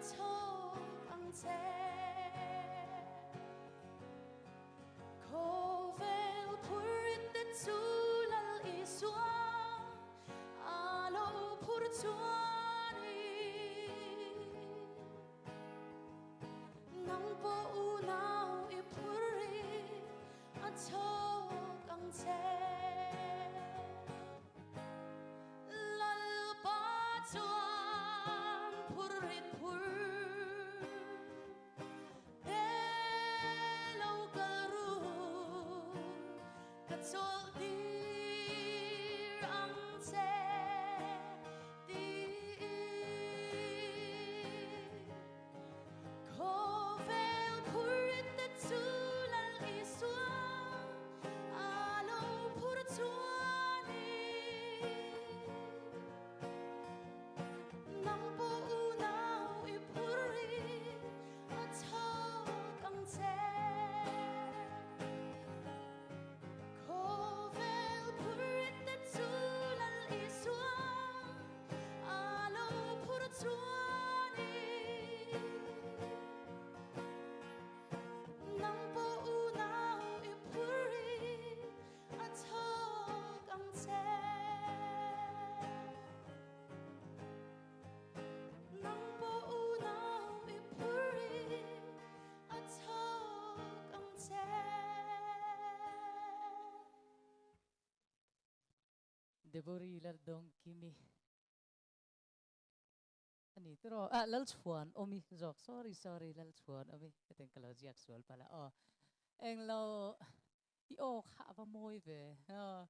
cho bằng xe cô về purit de zulal iswa alo pur chuani nang po unaw ipuri at cho ang xe chuan purit pur delo karu katsol dir ang se di kovel purit de zulal iswa alo pur chuani nang po unaw ipuri at hawak ang te kovel purit at zulal iswa alo puro chuani nang po unaw ipuri at hawak ang te nang po unaw ipuri at hawak ang te Debori lardong kimi ani tro lal chuan omi jok sorry lal chuan omi keteng kaloji actual pala eng lo I kha ba moi ve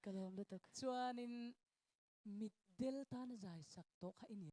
kalom da tak chuan in mid del tan zai sak to kha in